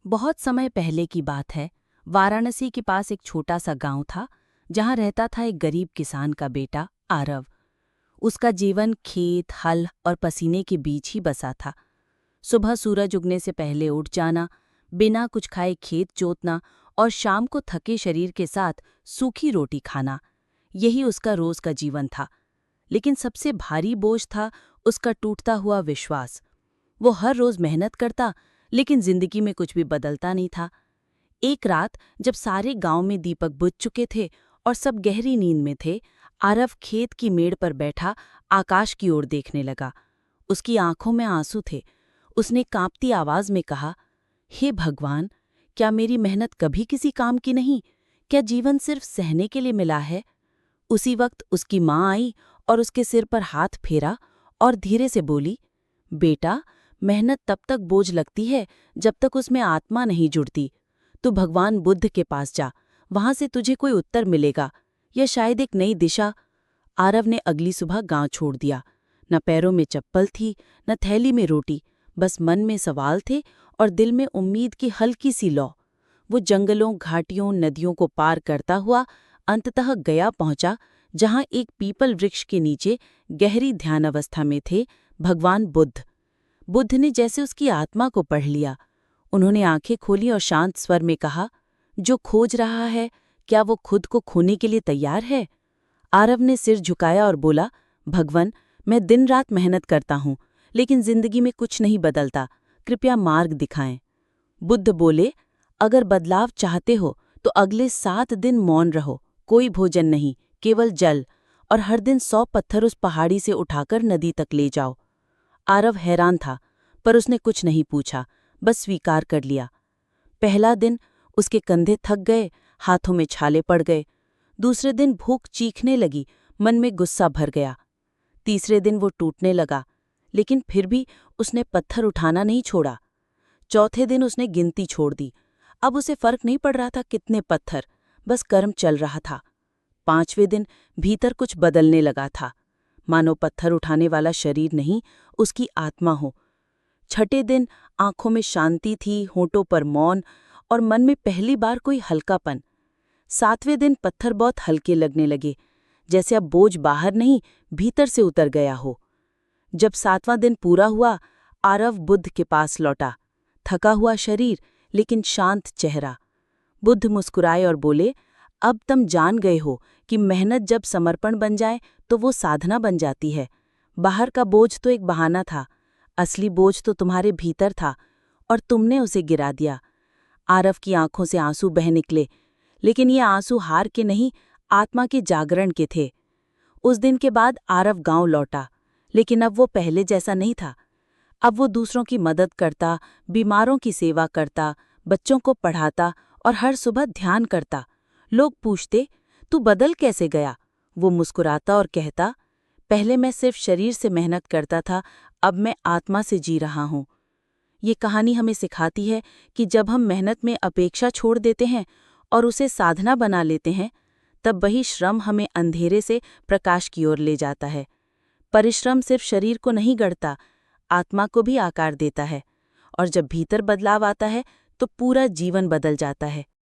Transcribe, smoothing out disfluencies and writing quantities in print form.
बहुत समय पहले की बात है। वाराणसी के पास एक छोटा सा गांव था, जहां रहता था एक गरीब किसान का बेटा आरव। उसका जीवन खेत, हल और पसीने के बीच ही बसा था। सुबह सूरज उगने से पहले उठ जाना, बिना कुछ खाए खेत जोतना और शाम को थके शरीर के साथ सूखी रोटी खाना, यही उसका रोज का जीवन था। लेकिन सबसे भारी बोझ था उसका टूटता हुआ विश्वास। वो हर रोज मेहनत करता, लेकिन जिंदगी में कुछ भी बदलता नहीं था। एक रात जब सारे गांव में दीपक बुझ चुके थे और सब गहरी नींद में थे, आरव खेत की मेड़ पर बैठा आकाश की ओर देखने लगा। उसकी आंखों में आंसू थे। उसने कांपती आवाज में कहा, हे भगवान, क्या मेरी मेहनत कभी किसी काम की नहीं? क्या जीवन सिर्फ सहने के लिए मिला है? उसी वक्त उसकी माँ आई और उसके सिर पर हाथ फेरा और धीरे से बोली, बेटा, मेहनत तब तक बोझ लगती है जब तक उसमें आत्मा नहीं जुड़ती। तू भगवान बुद्ध के पास जा, वहां से तुझे कोई उत्तर मिलेगा, या शायद एक नई दिशा। आरव ने अगली सुबह गांव छोड़ दिया। न पैरों में चप्पल थी, न थैली में रोटी, बस मन में सवाल थे और दिल में उम्मीद की हल्की सी लौ। वो जंगलों, घाटियों, नदियों को पार करता हुआ अंततः गया पहुंचा, जहां एक पीपल वृक्ष के नीचे गहरी ध्यान अवस्था में थे भगवान बुद्ध। बुद्ध ने जैसे उसकी आत्मा को पढ़ लिया। उन्होंने आंखें खोली और शांत स्वर में कहा, जो खोज रहा है, क्या वो खुद को खोने के लिए तैयार है? आरव ने सिर झुकाया और बोला, भगवन, मैं दिन रात मेहनत करता हूँ, लेकिन जिंदगी में कुछ नहीं बदलता। कृपया मार्ग दिखाएं। बुद्ध बोले, अगर बदलाव चाहते हो तो अगले 7 दिन मौन रहो, कोई भोजन नहीं, केवल जल, और हर दिन 100 पत्थर उस पहाड़ी से उठाकर नदी तक ले जाओ। आरव हैरान था, पर उसने कुछ नहीं पूछा, बस स्वीकार कर लिया। पहला दिन उसके कंधे थक गए, हाथों में छाले पड़ गए। दूसरे दिन भूख चीखने लगी, मन में गुस्सा भर गया। तीसरे दिन वो टूटने लगा, लेकिन फिर भी उसने पत्थर उठाना नहीं छोड़ा। चौथे दिन उसने गिनती छोड़ दी। अब उसे फर्क नहीं पड़ रहा था कितने पत्थर, बस कर्म चल रहा था। पांचवें दिन भीतर कुछ बदलने लगा था, मानो पत्थर उठाने वाला शरीर नहीं, उसकी आत्मा हो। छठे दिन आंखों में शांति थी, होंठों पर मौन, और मन में पहली बार कोई हल्कापन। सातवें दिन पत्थर बहुत हल्के लगने लगे, जैसे अब बोझ बाहर नहीं, भीतर से उतर गया हो। जब 7वां दिन पूरा हुआ, आरव बुद्ध के पास लौटा, थका हुआ शरीर लेकिन शांत चेहरा। बुद्ध मुस्कुराए और बोले, अब तुम जान गए हो कि मेहनत जब समर्पण बन जाए तो वो साधना बन जाती है। बाहर का बोझ तो एक बहाना था, असली बोझ तो तुम्हारे भीतर था, और तुमने उसे गिरा दिया। आरव की आंखों से आंसू बह निकले, लेकिन ये आंसू हार के नहीं, आत्मा के जागरण के थे। उस दिन के बाद आरव गांव लौटा, लेकिन अब वो पहले जैसा नहीं था। अब वो दूसरों की मदद करता, बीमारों की सेवा करता, बच्चों को पढ़ाता और हर सुबह ध्यान करता। लोग पूछते, तू बदल कैसे गया? वो मुस्कुराता और कहता, पहले मैं सिर्फ शरीर से मेहनत करता था, अब मैं आत्मा से जी रहा हूँ। ये कहानी हमें सिखाती है कि जब हम मेहनत में अपेक्षा छोड़ देते हैं और उसे साधना बना लेते हैं, तब वही श्रम हमें अंधेरे से प्रकाश की ओर ले जाता है। परिश्रम सिर्फ शरीर को नहीं गढ़ता, आत्मा को भी आकार देता है, और जब भीतर बदलाव आता है तो पूरा जीवन बदल जाता है।